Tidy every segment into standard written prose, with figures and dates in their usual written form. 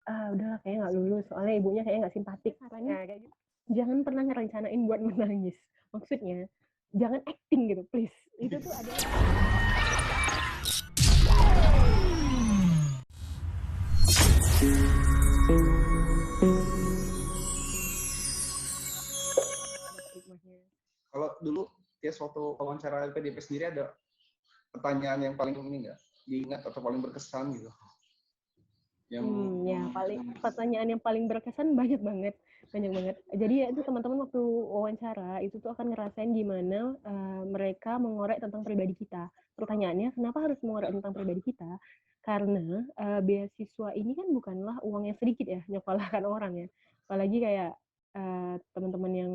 udahlah kayaknya nggak lulus, soalnya ibunya kayaknya nggak simpatik. Nah, kayak gitu. Jangan pernah ngerencanain buat menangis. Maksudnya, jangan acting gitu, please. Itu tuh adalah hikmahnya. Kalau dulu ya waktu wawancara LPDP sendiri ada pertanyaan yang paling ini nggak diingat atau paling berkesan gitu? Ya pertanyaan yang paling berkesan banyak banget. Jadi ya itu teman-teman waktu wawancara itu tuh akan ngerasain gimana mereka mengorek tentang pribadi kita. Pertanyaannya, kenapa harus mengorek tentang pribadi kita? Karena beasiswa ini kan bukanlah uang yang sedikit ya, nyekolahkan orang ya. Apalagi kayak teman-teman yang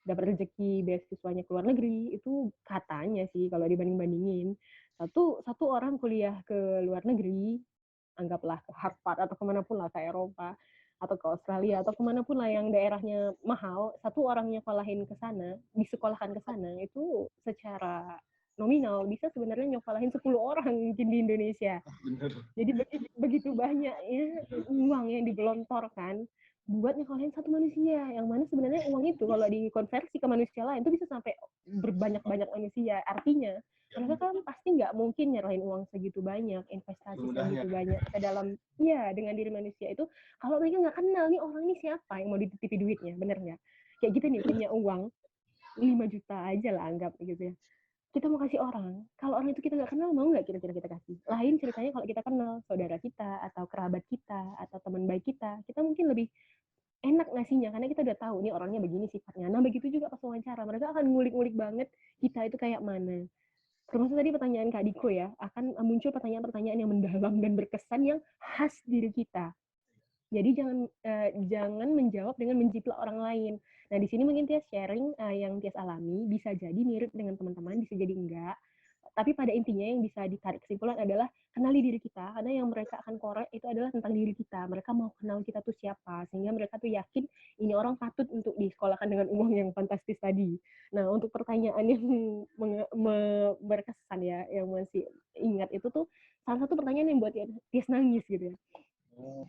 dapat rezeki beasiswanya ke luar negeri, itu katanya sih kalau dibanding-bandingin, satu orang kuliah ke luar negeri, anggaplah ke Harvard atau kemanapun lah, ke Eropa atau ke Australia atau kemanapun lah yang daerahnya mahal, satu orang nyekolahin ke sana, disekolahkan ke sana, itu secara nominal bisa sebenarnya nyekolahin 10 orang mungkin di Indonesia. Jadi begitu banyak ya uang yang digelontorkan buat nyekolahin satu manusia, yang mana sebenarnya uang itu kalau dikonversi ke manusia lain itu bisa sampai berbanyak-banyak manusia. Artinya mereka kan pasti nggak mungkin nyerahin uang segitu banyak, investasi segitu banyak ke dalam, ya dengan diri manusia itu, kalau mereka nggak kenal nih orang ini siapa yang mau dititipi duitnya, bener nggak? Kayak gitu nih, punya uang 5 juta aja lah anggap gitu ya. Kita mau kasih orang, kalau orang itu kita nggak kenal, mau nggak kira-kira kita kasih? Lain ceritanya kalau kita kenal saudara kita atau kerabat kita atau teman baik kita mungkin lebih enak ngasihnya karena kita udah tahu nih orangnya begini sifatnya. Nah begitu juga pas wawancara, mereka akan ngulik-ngulik banget kita itu kayak mana. Termasuk tadi pertanyaan Kak Diko ya, akan muncul pertanyaan-pertanyaan yang mendalam dan berkesan yang khas diri kita. Jadi jangan menjawab dengan menjiplak orang lain. Nah di sini mungkin Tias sharing yang Tias alami bisa jadi mirip dengan teman-teman, bisa jadi enggak. Tapi pada intinya yang bisa ditarik kesimpulan adalah kenali diri kita, karena yang mereka akan korek itu adalah tentang diri kita. Mereka mau kenal kita tuh siapa, sehingga mereka tuh yakin ini orang patut untuk disekolahkan dengan uang yang fantastis tadi. Nah untuk pertanyaan yang berkesan ya, yang masih ingat itu tuh salah satu pertanyaan yang buat Tias nangis gitu ya.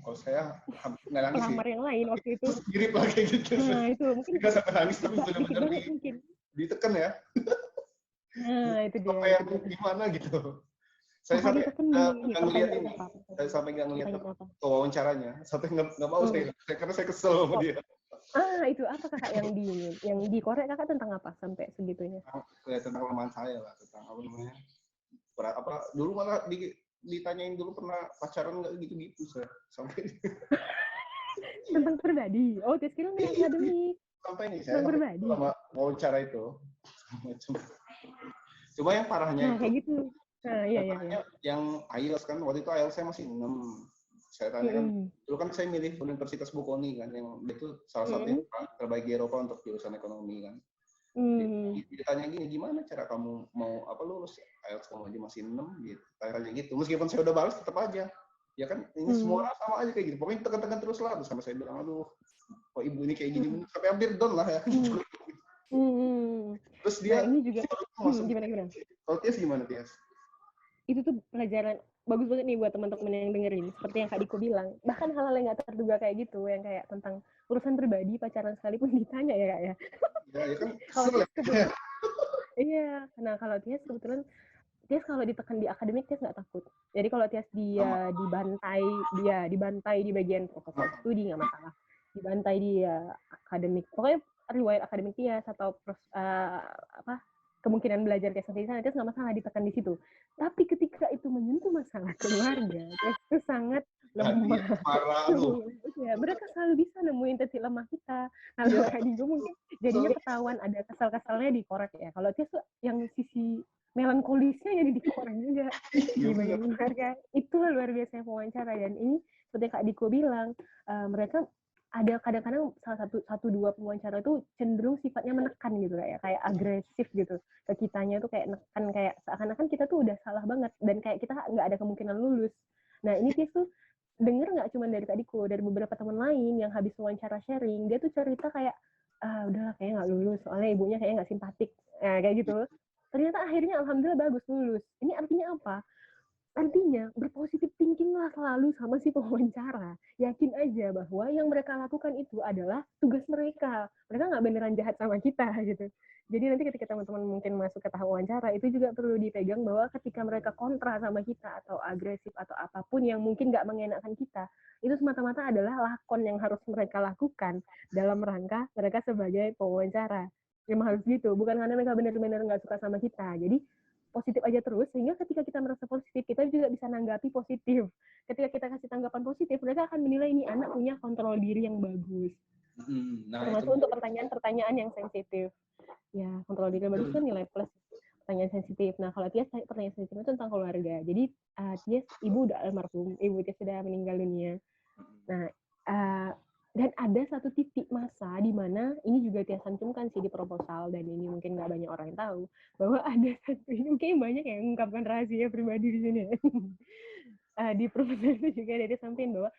Kalau saya nggak nangis sih. Pelamar yang lain waktu itu. Mirip lah kayak gitu. Nah itu mungkin nggak sampai nangis tapi benar-benar ditekan ya. Nah itu dia. Apa yang gimana gitu. Saya sampai nggak ngeliat ini. Saya sampai nggak ngeliat wawancaranya. Sampai nggak mau saya karena saya kesel sama dia. Itu apa kakak yang dikorek kakak tentang apa sampai segitunya? Tentang kelemahan saya lah, tentang apa namanya. Dulu malah ditanyain dulu pernah pacaran nggak gitu-gitu saya sampai tentang pribadi. Oh, tes kira nggak akademik. Sampai nih saya pribadi sama wawancara itu. Cuma yang parahnya itu. Kayak gitu. Iya. Yang IELTS kan waktu itu IELTS saya masih 6. Saya tanya kan, dulu kan saya milih Universitas Bocconi kan, yang itu salah satu yang terbaik di Eropa untuk jurusan ekonomi kan. Ditanya gini, gimana cara kamu mau lulus IELTS kamu aja masih 6 gitu. Tanya gitu. Meskipun saya udah balas tetap aja. Ya kan ini semua orang sama aja kayak gitu. Pokoknya tekan-tekan terus lah. Terus sama saya bilang, aduh, kok ibu ini kayak gini sampai hampir down lah ya. Terus dia ini juga gimana? Kalau Tias gimana Tias? Itu tuh pelajaran bagus banget nih buat teman-teman yang dengerin. Seperti yang Kak Diko bilang, bahkan hal-hal yang nggak terduga kayak gitu, yang kayak tentang urusan pribadi, pacaran sekalipun ditanya ya Kak ya. Ya kan. Iya, nah kalau Tias kebetulan Tias kalau ditekan di akademik Tias nggak takut. Jadi kalau Tias dibantai di bagian proposal studi nggak masalah. Dibantai di akademik, pokoknya riwayat akademik Tias atau kemungkinan belajar Tias nanti sana Tias nggak masalah ditekan di situ. Tapi ketika itu menyentuh masalah keluarga, Tias itu sangat lemah. Ya, mereka selalu bisa nemuin titik lemah kita. Kalau kayak Digo mungkin jadinya ketahuan ada kesal-kesalnya dikorek ya. Kalau Tias tuh yang sisi melankolisnya jadi dikorek juga di bagian keluarga. Itulah luar biasa wawancara. Dan ini seperti Kak Diko bilang, mereka ada kadang-kadang salah satu dua pewawancara itu cenderung sifatnya menekan gitu kayak agresif gitu ke kitanya tuh, kayak nekan, kayak seakan-akan kita tuh udah salah banget dan kayak kita nggak ada kemungkinan lulus. Nah ini Tias tuh denger nggak cuma dari Kak Diko, dari beberapa teman lain yang habis wawancara sharing, dia tuh cerita kayak udahlah kayak nggak lulus soalnya ibunya kayak nggak simpatik, kayak gitu. Ternyata akhirnya alhamdulillah bagus lulus. Ini artinya apa? Artinya, berpositif thinking lah selalu sama si pewawancara. Yakin aja bahwa yang mereka lakukan itu adalah tugas mereka. Mereka nggak beneran jahat sama kita gitu. Jadi nanti ketika teman-teman mungkin masuk ke tahap wawancara, itu juga perlu dipegang bahwa ketika mereka kontra sama kita atau agresif atau apapun yang mungkin nggak mengenakan kita, itu semata-mata adalah lakon yang harus mereka lakukan dalam rangka mereka sebagai pewawancara. Memang harus gitu, bukan karena mereka benar-benar nggak suka sama kita. Jadi positif aja terus, sehingga ketika kita merasa positif, kita juga bisa nanggapi positif. Ketika kita kasih tanggapan positif, mereka akan menilai ini anak punya kontrol diri yang bagus. Nah, termasuk itu untuk pertanyaan-pertanyaan yang sensitif. Ya, kontrol diri yang bagus kan nilai plus. Pertanyaan sensitif. Nah, kalau Tias pertanyaan sensitif itu tentang keluarga. Jadi, Tias, ibu udah almarhum, ibu Tias sudah meninggal dunia. Nah, dan ada satu titik masa di mana ini juga Tias cantumkan sih di proposal, dan ini mungkin nggak banyak orang yang tahu, bahwa ada satu, ini mungkin banyak yang mengungkapkan rahasia pribadi di sini. Di proposal itu juga ada sampaikan bahwa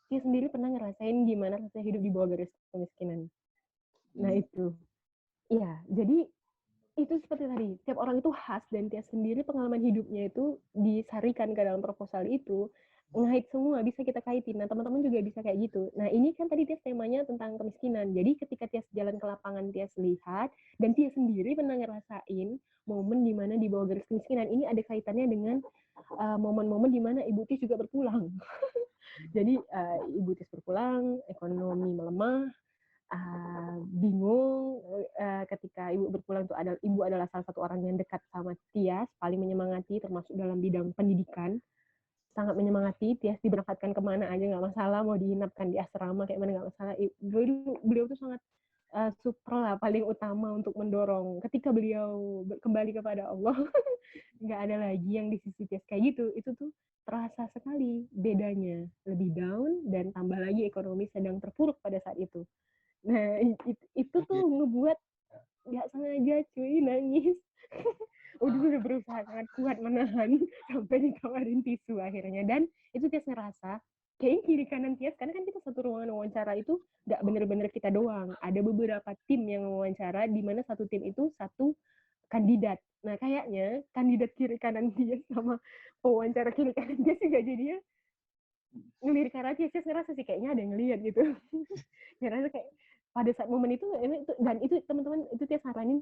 Tias sendiri pernah ngerasain gimana rasanya hidup di bawah garis kemiskinan. Nah itu, iya, jadi itu seperti tadi, tiap orang itu khas dan Tias sendiri pengalaman hidupnya itu disarikan ke dalam proposal itu, ngait semua, bisa kita kaitin. Nah, teman-teman juga bisa kayak gitu. Nah, ini kan tadi Tias temanya tentang kemiskinan. Jadi ketika Tias jalan ke lapangan, Tias lihat, dan Tias sendiri pernah ngerasain momen di mana di bawah garis kemiskinan, ini ada kaitannya dengan momen-momen di mana Ibu Tias juga berpulang. Jadi Ibu Tias berpulang, ekonomi melemah, bingung ketika ibu berpulang tuh ibu adalah salah satu orang yang dekat sama Tias, paling menyemangati termasuk dalam bidang pendidikan, sangat menyemangati. Tias diberangkatkan kemana aja nggak masalah, mau diinapkan di asrama kayak mana nggak masalah. Beliau tuh sangat super lah, paling utama untuk mendorong. Ketika beliau kembali kepada Allah, nggak ada lagi yang di sisi Tias kayak gitu. Itu tuh terasa sekali bedanya, lebih down dan tambah lagi ekonomi sedang terpuruk pada saat itu. Nah, itu tuh ngebuat nggak sengaja cuy nangis. Udah berusaha sangat kuat menahan sampai ditawarin tisu akhirnya. Dan itu Tias ngerasa kayak kiri kanan Tias, karena kan kita satu ruangan wawancara itu nggak bener-bener kita doang. Ada beberapa tim yang wawancara, di mana satu tim itu satu kandidat. Nah, kayaknya kandidat kiri kanan Tias sama wawancara kiri kanan Tias juga jadinya ngelirik ke arah Tias. Tias ngerasa sih kayaknya ada yang ngeliat gitu. Ngerasa kayak pada saat momen itu, dan itu teman-teman itu Tias saranin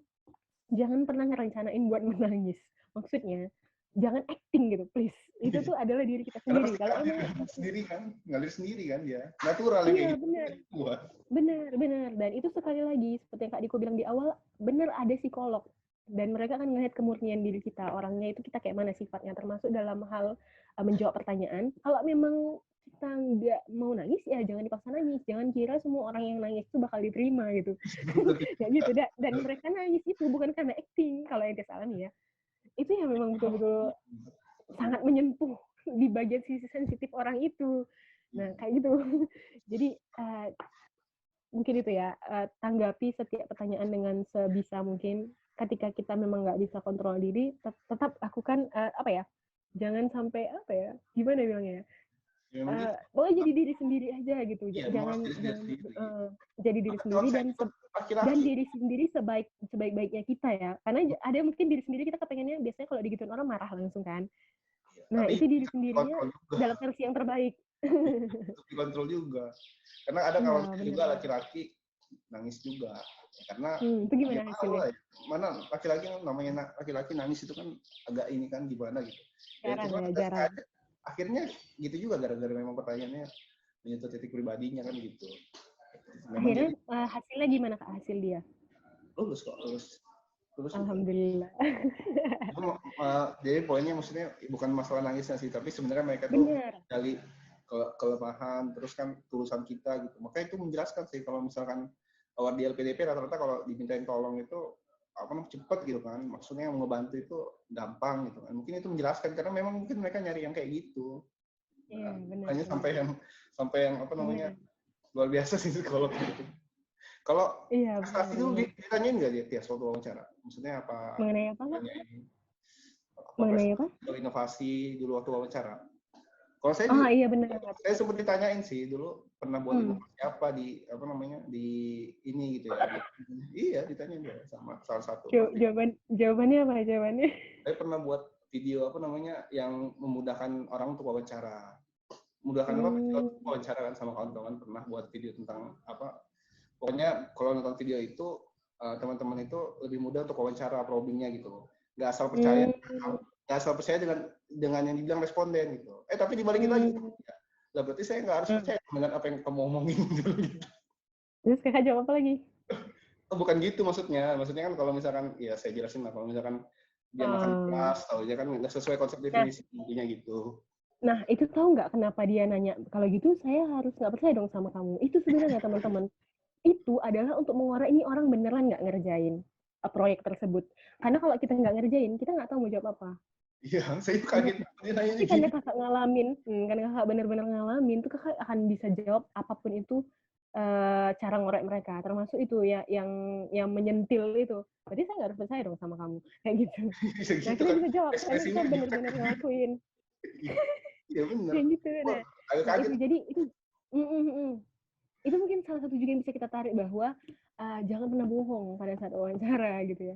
jangan pernah ngerencanain buat menangis. Maksudnya jangan acting gitu, please. Itu tuh adalah diri kita sendiri. Kalau emang ngalir sendiri kan dia, natural iya, kayak gitu. benar. Dan itu sekali lagi seperti yang Kak Diko bilang di awal, benar ada psikolog dan mereka akan melihat kemurnian diri kita, orangnya itu kita kayak mana sifatnya, termasuk dalam hal menjawab pertanyaan. Kalau memang kita nggak mau nangis, ya jangan dipaksa nangis. Jangan kira semua orang yang nangis itu bakal diterima gitu. Ya gitu. Dan mereka nangis itu bukan karena acting, kalau yang Tes alami ya. Itu ya memang betul-betul sangat menyentuh di bagian sisi sensitif orang itu. Nah, kayak gitu. Jadi, mungkin itu ya, tanggapi setiap pertanyaan dengan sebisa mungkin. Ketika kita memang nggak bisa kontrol diri, tetap lakukan, apa ya, jangan sampai, apa ya, gimana bilangnya ya, pokoknya jadi diri sendiri aja gitu. Jangan jadi diri sendiri dan diri sendiri sebaik-baiknya kita ya. Karena ada mungkin diri sendiri kita kepengennya biasanya kalau digituin orang marah langsung kan. Nah, itu diri sendirinya dalam versi yang terbaik. Dikontrol juga. Karena ada kalau juga laki-laki nangis juga. Karena itu gimana hasilnya? Mana laki-laki namanya laki-laki nangis itu kan agak ini kan gimana gitu. Jarang. Akhirnya gitu juga gara-gara memang pertanyaannya menyentuh titik pribadinya kan gitu. Akhirnya hasilnya gimana Kak, hasil dia? Lulus kok, lulus. Alhamdulillah. Jadi poinnya maksudnya bukan masalah nangisnya sih, tapi sebenarnya mereka tuh dari kelemahan, terus kan tulusan kita gitu. Makanya itu menjelaskan sih kalau misalkan awal di LPDP rata-rata kalau dimintain tolong itu cepet gitu kan. Maksudnya yang ngebantu itu gampang gitu kan. Mungkin itu menjelaskan karena memang mungkin mereka nyari yang kayak gitu. Iya, benar. Hanya sampai yang apa namanya luar biasa sih psikolog gitu. Kalau prestasi dulu ditanyain nggak dia Tias waktu wawancara? Maksudnya apa? Mengenai apa? Mengenai apa? Inovasi dulu waktu wawancara. Kalau saya iya benar. Saya sempat ditanyain sih dulu pernah buat inovasi apa di apa namanya di ini gitu ya. Iya ditanyain dia sama salah satu. Jawabannya apa jawabannya? Saya pernah buat video apa namanya yang memudahkan orang untuk wawancara. Memudahkan apa? Wawancara kan sama kawan-kawan pernah buat video tentang apa? Pokoknya kalau nonton video itu teman-teman itu lebih mudah untuk wawancara probingnya gitu. Nggak asal percaya, nggak asal percaya dengan yang dibilang responden gitu. Tapi dibalikin lagi. Lah berarti saya nggak harus percaya dengan apa yang kamu omongin gitu. Terus kakak jawab apa lagi? Bukan gitu maksudnya. Maksudnya kan kalau misalkan, ya saya jelasin lah. Kalau misalkan dia makan di kelas, tahu aja kan nggak sesuai konsep definisi intinya gitu. Nah, itu tahu nggak kenapa dia nanya, kalau gitu saya harus nggak percaya dong sama kamu. Itu sebenarnya teman-teman, itu adalah untuk mengurai ini orang beneran nggak ngerjain proyek tersebut. Karena kalau kita nggak ngerjain, kita nggak tahu mau jawab apa. Iya, saya kaget. Tapi karena kakak ngalamin, karena kakak benar-benar ngalamin, tuh kakak akan bisa jawab apapun itu cara ngorek mereka, termasuk itu ya yang menyentil itu. Berarti saya nggak harus percaya dong sama kamu, kayak gitu. Nah, kita bisa jawab, karena kita benar-benar ngelakuin. Iya benar. Kayak gitu. Nah itu jadi itu mungkin salah satu juga yang bisa kita tarik bahwa jangan pernah bohong pada saat wawancara gitu ya.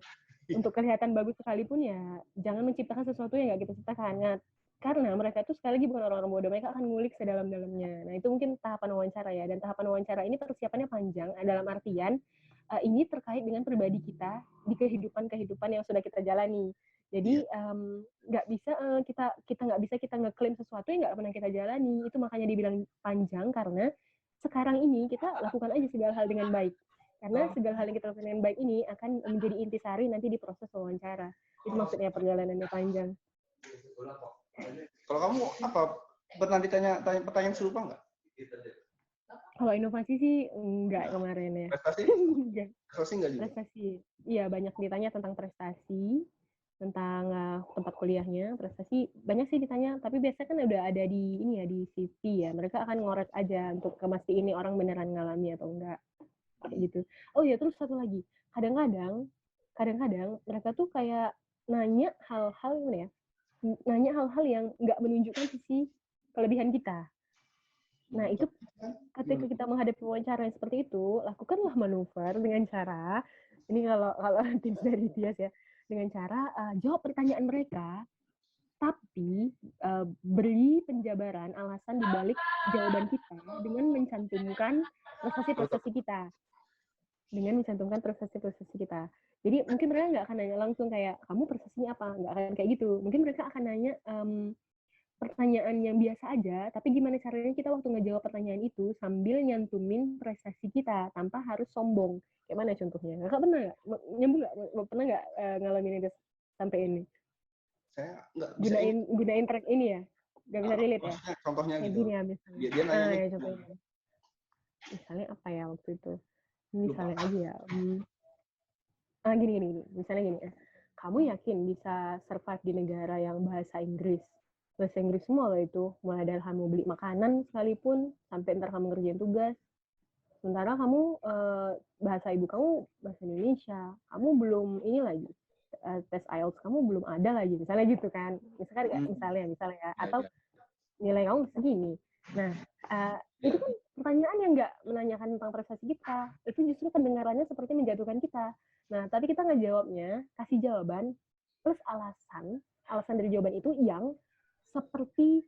Untuk kelihatan bagus sekalipun ya jangan menciptakan sesuatu yang nggak kita ciptakan. Nah, karena mereka itu sekali lagi bukan orang-orang bodoh, mereka akan ngulik sedalam-dalamnya. Nah itu mungkin tahapan wawancara ya, dan tahapan wawancara ini persiapannya panjang dalam artian ini terkait dengan pribadi kita di kehidupan yang sudah kita jalani. Jadi nggak bisa kita nggak bisa kita ngeklaim sesuatu yang nggak pernah kita jalani. Itu makanya dibilang panjang karena sekarang ini kita lakukan aja segala hal dengan baik. Karena segala hal yang kita lakukan dengan baik ini akan menjadi intisari nanti di proses wawancara. Itu maksudnya perjalanannya panjang. Kalau kamu apa pernah ditanya pertanyaan serupa nggak? Kalau inovasi sih enggak kemarin ya. Prestasi? Prestasi enggak juga? Prestasi. Iya, banyak ditanya tentang prestasi, tentang tempat kuliahnya, prestasi banyak sih ditanya, tapi biasanya kan udah ada di ini ya, di CV ya. Mereka akan ngorek aja untuk kemastiin ini orang beneran ngalami atau enggak. Kayak gitu. Oh iya, terus satu lagi. Kadang-kadang mereka tuh kayak nanya hal-hal gimana ya? Nanya hal-hal yang nggak menunjukkan sisi kelebihan kita. Nah, itu ketika kita menghadapi wawancara yang seperti itu, lakukanlah manuver dengan cara, ini kalau tips dari Tias ya, dengan cara jawab pertanyaan mereka, tapi beri penjabaran alasan dibalik jawaban kita dengan mencantumkan prestasi-prestasi kita. Jadi mungkin mereka nggak akan nanya langsung kayak, kamu prestasinya apa? Nggak akan kayak gitu. Mungkin mereka akan nanya pertanyaan yang biasa aja, tapi gimana caranya kita waktu ngejawab pertanyaan itu sambil nyantumin prestasi kita tanpa harus sombong. Kayak mana contohnya? Kakak pernah nggak? Nyambung nggak? Pernah nggak ngalamin itu sampai ini? Saya nggak bisa gunain track ini ya? Nggak bisa relate ya? Contohnya kayak gitu. Gini ya misalnya. Dia nanya ya, contohnya. Misalnya apa ya waktu itu? Misalnya aja ya. Gini. Misalnya gini ya. Kamu yakin bisa survive di negara yang bahasa Inggris? Bahasa Inggris semua loh itu, mulai dari kamu beli makanan sekalipun sampai ntar kamu ngerjain tugas. Sementara kamu bahasa ibu kamu bahasa Indonesia, kamu belum ini lagi tes IELTS kamu belum ada lagi, misalnya gitu kan, misalnya ya, atau nilai kamu segini. Nah itu kan pertanyaan yang nggak menanyakan tentang prestasi kita, itu justru pendengarannya seperti menjatuhkan kita. Nah tapi kita ngejawabnya, kasih jawaban plus alasan dari jawaban itu yang seperti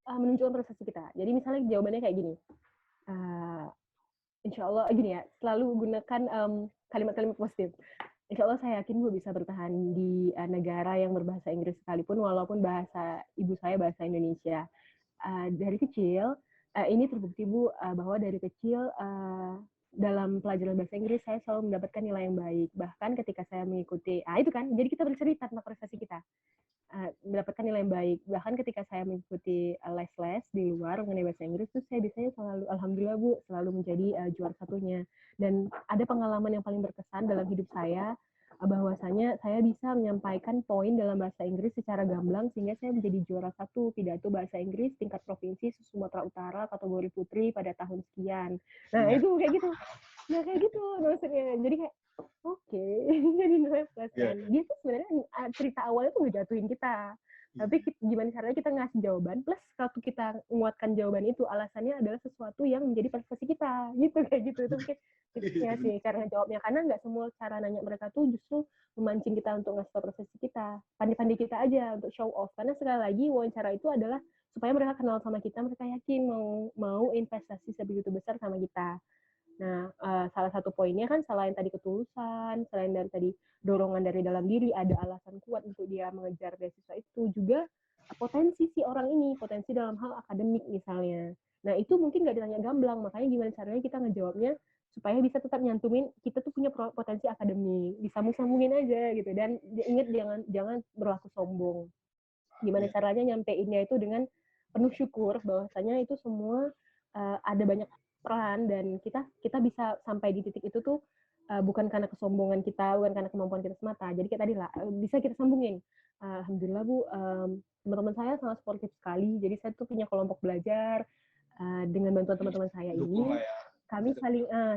menunjukkan prestasi kita. Jadi misalnya jawabannya kayak gini, insya Allah gini ya, selalu gunakan kalimat-kalimat positif. Insya Allah saya yakin Bu bisa bertahan di negara yang berbahasa Inggris sekalipun, walaupun bahasa ibu saya bahasa Indonesia. Dari kecil, ini terbukti Bu, bahwa dari kecil dalam pelajaran bahasa Inggris saya selalu mendapatkan nilai yang baik. Bahkan ketika saya mengikuti, itu kan, jadi kita bercerita tentang prestasi kita. Mendapatkan nilai yang baik. Bahkan ketika saya mengikuti les-les di luar mengenai bahasa Inggris, tuh saya biasanya selalu, alhamdulillah Bu, selalu menjadi juara satunya. Dan ada pengalaman yang paling berkesan dalam hidup saya, bahwasanya saya bisa menyampaikan poin dalam bahasa Inggris secara gamblang sehingga saya menjadi juara satu pidato bahasa Inggris tingkat provinsi Sumatera Utara kategori putri pada tahun sekian. Nah itu kayak gitu. Nah kayak gitu maksudnya. Jadi kayak oke, jadi nervous kan. Dia tuh sebenarnya cerita awalnya tuh ngejatuhin kita. Tapi gimana caranya kita ngasih jawaban, plus kalau kita menguatkan jawaban itu, alasannya adalah sesuatu yang menjadi prestasi kita. Gitu, kayak gitu. Itu mungkin tipsnya sih, cara ngejawabnya. Karena nggak semua cara nanya mereka tuh justru memancing kita untuk ngasih tau prestasi kita. Pandai-pandai kita aja untuk show off. Karena sekali lagi wawancara itu adalah supaya mereka kenal sama kita, mereka yakin mau investasi sebegitu besar sama kita. Nah, salah satu poinnya kan selain tadi ketulusan, selain dari tadi dorongan dari dalam diri, ada alasan kuat untuk dia mengejar beasiswa itu, juga potensi si orang ini, potensi dalam hal akademik misalnya. Nah, itu mungkin nggak ditanya gamblang, makanya gimana caranya kita ngejawabnya supaya bisa tetap nyantumin kita tuh punya potensi akademik, disambung-sambungin aja gitu. Dan ingat jangan berlaku sombong. Gimana caranya nyampeinnya itu dengan penuh syukur bahwasanya itu semua ada banyak peran dan kita bisa sampai di titik itu tuh bukan karena kesombongan kita, bukan karena kemampuan kita semata. Jadi kayak tadi lah, bisa kita sambungin. Alhamdulillah Bu, teman-teman saya sangat sportif sekali. Jadi saya tuh punya kelompok belajar dengan bantuan teman-teman saya ini. Kami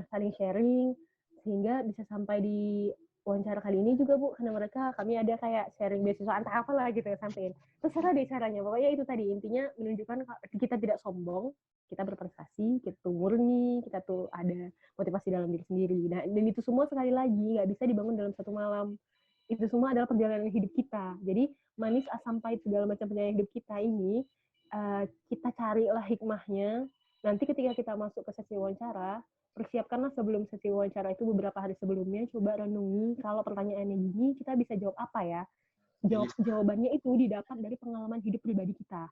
saling sharing sehingga bisa sampai di wawancara kali ini juga Bu, karena kami ada kayak sharing beasiswa entah apa lah gitu ya sampein. Terserah deh caranya, pokoknya itu tadi intinya menunjukkan kita tidak sombong, kita berprestasi, kita tuh murni, kita tuh ada motivasi dalam diri sendiri. Nah, dan itu semua sekali lagi nggak bisa dibangun dalam satu malam. Itu semua adalah perjalanan hidup kita. Jadi manis asam pahit segala macam perjalanan hidup kita ini kita carilah hikmahnya. Nanti ketika kita masuk ke sesi wawancara, persiapkanlah sebelum sesi wawancara itu beberapa hari sebelumnya, coba renungi kalau pertanyaannya gini, kita bisa jawab apa ya? Jawabannya itu didapat dari pengalaman hidup pribadi kita.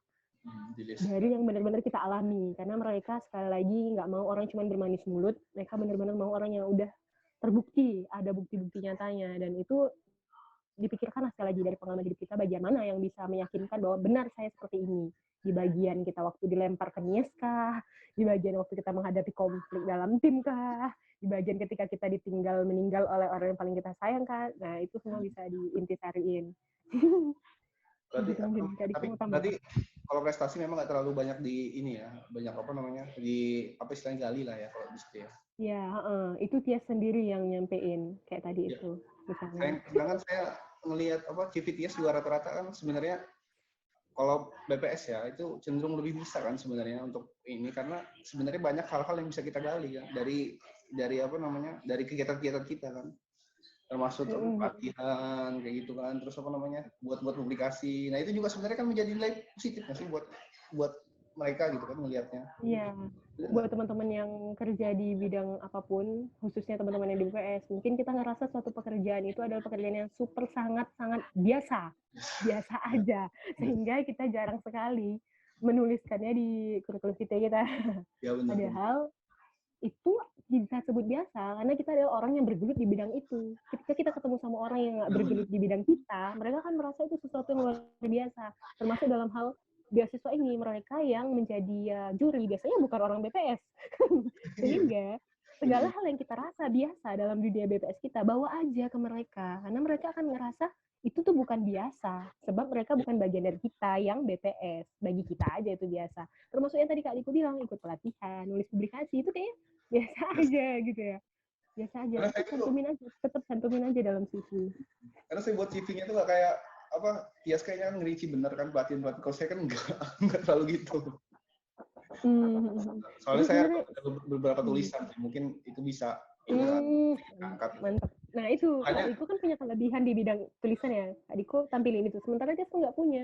Dari yang benar-benar kita alami. Karena mereka sekali lagi nggak mau orang cuma bermanis mulut, mereka benar-benar mau orang yang udah terbukti, ada bukti-bukti nyatanya. Dan itu dipikirkan sekali lagi dari pengalaman hidup kita, bagian mana yang bisa meyakinkan bahwa benar saya seperti ini. Di bagian kita waktu dilempar ke Nies kah, di bagian waktu kita menghadapi konflik dalam tim kah, di bagian ketika kita ditinggal meninggal oleh orang yang paling kita sayang kah. Nah, itu semua bisa diintisariin. Berarti kalau prestasi memang nggak terlalu banyak di ini ya, banyak istilahnya gali lah ya kalau di situ ya. Ya, itu Tias sendiri yang nyampein kayak tadi itu. Misalnya. Sedangkan saya ngelihat CV Tias juga rata-rata kan sebenarnya kalau BPS ya itu cenderung lebih bisa kan sebenarnya untuk ini, karena sebenarnya banyak hal-hal yang bisa kita gali kan dari dari kegiatan-kegiatan kita kan, termasuk pelatihan kayak gitu kan, terus buat publikasi. Nah itu juga sebenarnya kan menjadi nilai positif nggak sih buat mereka gitu kan melihatnya. Iya. Buat teman-teman yang kerja di bidang apapun, khususnya teman-teman yang di BPS, mungkin kita ngerasa suatu pekerjaan itu adalah pekerjaan yang super sangat-sangat biasa aja, sehingga kita jarang sekali menuliskannya di kurikulum vitae kita. Ya, padahal itu bisa sebut biasa karena kita adalah orang yang bergelut di bidang itu. Ketika kita ketemu sama orang yang nggak bergelut di bidang kita, mereka kan merasa itu sesuatu yang luar biasa. Termasuk dalam hal beasiswa ini, mereka yang menjadi juri biasanya bukan orang BPS. Sehingga segala hal yang kita rasa biasa dalam dunia BPS kita, bawa aja ke mereka. Karena mereka akan ngerasa itu tuh bukan biasa. Sebab mereka bukan bagian dari kita yang BPS. Bagi kita aja itu biasa. Termasuk yang tadi Kak Liko bilang, ikut pelatihan, nulis publikasi, itu kayaknya biasa aja gitu ya. Biasa aja. Tetap cantumin aja dalam CV. Karena saya buat CV-nya tuh gak kayak Tias kayaknya kan ngerici bener kan pelatihan. Kalau saya kan nggak terlalu gitu. Soalnya saya ada beberapa tulisan, mungkin itu bisa angkat. Mantap. Nah itu, Kak Diko kan punya kelebihan di bidang tulisan ya. Kak Diko tampilin itu, sementara dia tuh nggak punya.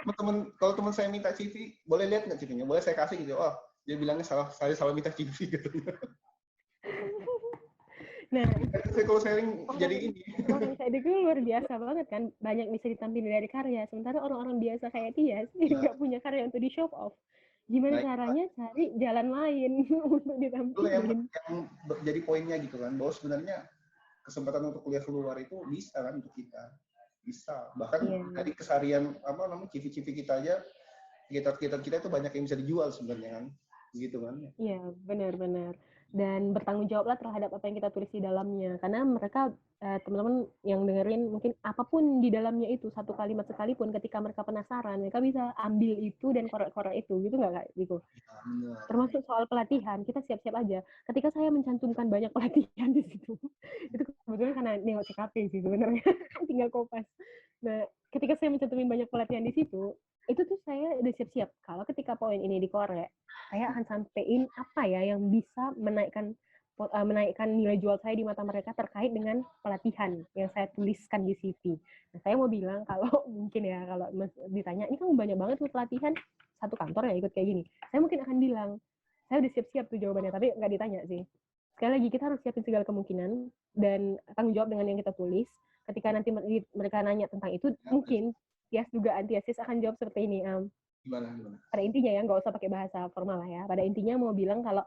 Makanya kalau teman saya minta CV, boleh lihat nggak CV-nya? Boleh saya kasih gitu. Oh, dia bilangnya saya salah minta CV gitu. Nah, kalau sharing jadi ini. Orang kayak Diko luar biasa banget kan, banyak bisa ditampilkan dari karya. Sementara orang-orang biasa kayak Tias nggak punya karya untuk di show off. Gimana caranya cari jalan lain untuk ditampilkan? Yang jadi poinnya gitu kan, bahwa sebenarnya kesempatan untuk kuliah keluar itu bisa kan untuk kita. Bisa. Bahkan dari keseharian CV-CV kita aja, kita itu banyak yang bisa dijual sebenarnya kan. Begitu kan? Iya, benar-benar. Dan bertanggung jawablah terhadap apa yang kita tulis di dalamnya. Karena mereka, teman-teman yang dengerin, mungkin apapun di dalamnya itu, satu kalimat sekalipun, ketika mereka penasaran, mereka bisa ambil itu dan korek-korek itu. Gitu nggak, Kak Diko? Termasuk soal pelatihan, kita siap-siap aja. Ketika saya mencantumkan banyak pelatihan di situ, itu kebetulan karena nengok CKP sih sebenarnya, tinggal kopas. Nah, ketika saya mencantumin banyak pelatihan di situ, itu tuh saya udah siap-siap. Kalau ketika poin ini dikorek, saya akan sampein apa ya yang bisa menaikkan menaikkan nilai jual saya di mata mereka terkait dengan pelatihan yang saya tuliskan di CV. Nah, saya mau bilang kalau mungkin ya, kalau ditanya, ini kan banyak banget tuh pelatihan, satu kantor ya ikut kayak gini. Saya mungkin akan bilang, saya udah siap-siap tuh jawabannya, tapi nggak ditanya sih. Sekali lagi, kita harus siapin segala kemungkinan dan tanggung jawab dengan yang kita tulis. Ketika nanti mereka nanya tentang itu, mungkin Tias juga Tias akan jawab seperti ini. Gimana? Pada intinya ya, nggak usah pakai bahasa formal lah ya. Pada intinya mau bilang kalau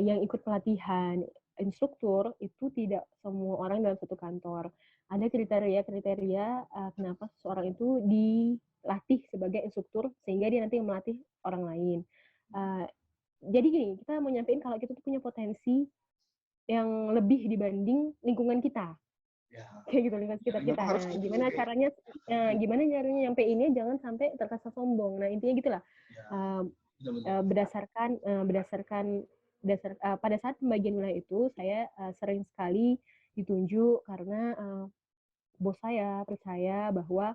yang ikut pelatihan instruktur itu tidak semua orang dalam satu kantor. Ada kriteria kenapa seseorang itu dilatih sebagai instruktur sehingga dia nanti melatih orang lain. Jadi gini, kita mau nyampein kalau kita tuh punya potensi yang lebih dibanding lingkungan kita. Ya. Kayak gitu, lingkungan sekitar kita. Nah, gimana caranya nyampeinnya jangan sampai terkesan sombong. Nah, intinya gitulah. Berdasarkan pada saat pembagian wilayah itu saya sering sekali ditunjuk karena bos saya percaya bahwa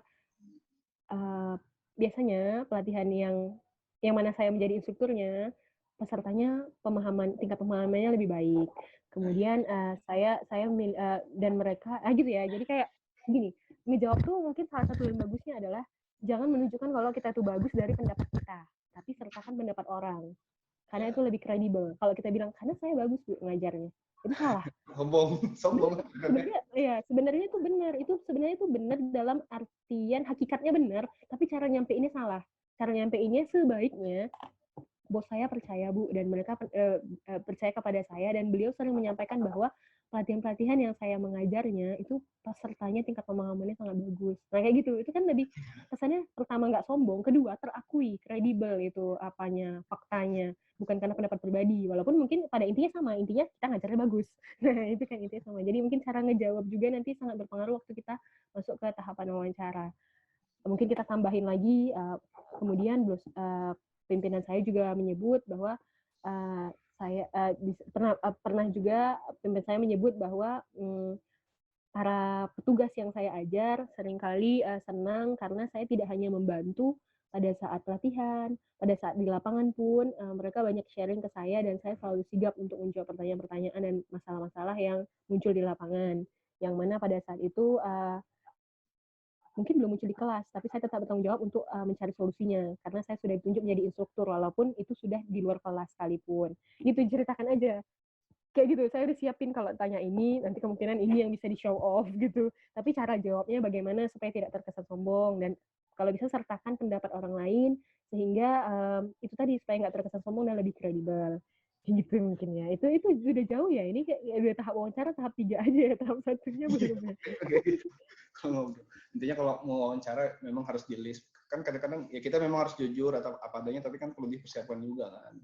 biasanya pelatihan yang mana saya menjadi instrukturnya, pesertanya tingkat pemahamannya lebih baik. Kemudian saya dan mereka gitu ya. Jadi kayak gini, ngejawab tuh mungkin salah satu yang bagusnya adalah jangan menunjukkan kalau kita tuh bagus dari pendapat kita, tapi sertakan pendapat orang. Karena itu lebih kredibel. Kalau kita bilang, karena saya bagus Bu ngajarnya, itu salah. Sombong. Sebenarnya itu benar. Sebenarnya itu benar dalam artian hakikatnya benar, tapi cara nyampeinnya salah. Cara nyampeinnya sebaiknya bos saya percaya Bu, dan mereka percaya kepada saya, dan beliau sering menyampaikan bahwa pelatihan-pelatihan yang saya mengajarnya itu pesertanya tingkat pemahamannya sangat bagus. Nah kayak gitu, itu kan lebih kesannya pertama nggak sombong, kedua terakui, kredibel itu faktanya, bukan karena pendapat pribadi. Walaupun mungkin pada intinya sama, intinya kita ngajarnya bagus. Nah itu kan intinya sama. Jadi mungkin cara ngejawab juga nanti sangat berpengaruh waktu kita masuk ke tahapan wawancara. Mungkin kita tambahin lagi, kemudian pimpinan saya juga menyebut bahwa pernah juga pimpinan saya menyebut bahwa para petugas yang saya ajar seringkali senang karena saya tidak hanya membantu pada saat pelatihan, pada saat di lapangan pun mereka banyak sharing ke saya, dan saya selalu sigap untuk menjawab pertanyaan-pertanyaan dan masalah-masalah yang muncul di lapangan. Yang mana pada saat itu mungkin belum muncul di kelas, tapi saya tetap bertanggung jawab untuk mencari solusinya, karena saya sudah ditunjuk menjadi instruktur, walaupun itu sudah di luar kelas sekalipun. Gitu, ceritakan aja. Kayak gitu, saya udah siapin kalau tanya ini, nanti kemungkinan ini yang bisa di-show off, gitu. Tapi cara jawabnya bagaimana supaya tidak terkesan sombong, dan kalau bisa sertakan pendapat orang lain, sehingga itu tadi, supaya nggak terkesan sombong dan lebih kredibel. Gitu mungkin ya. Itu sudah jauh ya, ini kayak udah tahap wawancara, tahap 3 aja ya, tahap 1-nya belum ya. Intinya kalau mau wawancara memang harus di list. Kan kadang-kadang ya kita memang harus jujur atau apa adanya, tapi kan perlu dipersiapkan juga kan.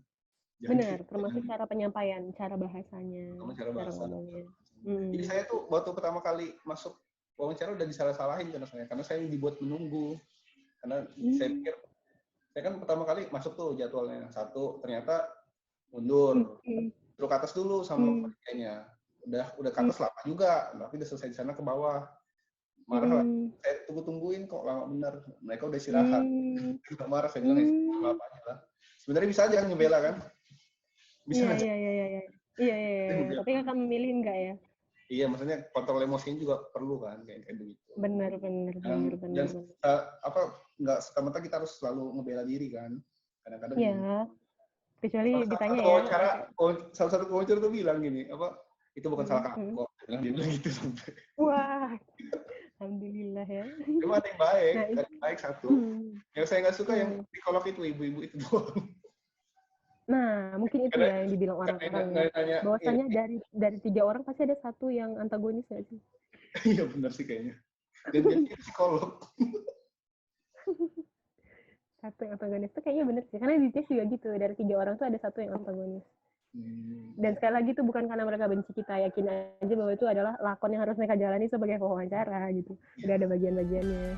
Benar, termasuk cara penyampaian, cara bahasanya, cara ngomongnya. Jadi saya tuh waktu pertama kali masuk wawancara udah disalah-salahin karena saya dibuat menunggu. Karena saya pikir, saya kan pertama kali masuk tuh jadwalnya 1, ternyata mundur. Terus ke atas dulu sama penyanyinya. Udah ke atas lama juga, tapi udah selesai di sana ke bawah. Marah lah, saya tungguin kok lama bener. Mereka udah istirahat. Marah, saya bilang apa aja lah. Sebenarnya bisa aja nyebela kan? Bisa aja. Iya. Tapi kakak memilih enggak ya? Iya, maksudnya kontrol emosinya juga perlu kan, kayak begitu. Benar. Nggak serta-merta kita harus selalu ngebela diri kan. Kadang-kadang. Iya. Kecuali ditanya ya. Salah satu wawancara tuh bilang gini, itu bukan salah kamu kok. Dia bilang gitu sampai. Wah. Alhamdulillah ya. Cuma ada yang baik, baik satu. Yang saya nggak suka yang psikolog itu, ibu-ibu itu doang. Nah, mungkin itu ya yang dibilang orang-orang ya. Bahwasanya dari 3 orang pasti ada satu yang antagonis nggak sih? Iya benar sih kayaknya. Dan dia psikolog. Satu yang antagonis itu kayaknya benar sih. Karena di tes juga gitu, dari 3 orang tuh ada satu yang antagonis. Dan sekali lagi itu bukan karena mereka benci kita, yakin aja bahwa itu adalah lakon yang harus mereka jalani sebagai pewawancara gitu. Udah ada bagian-bagiannya.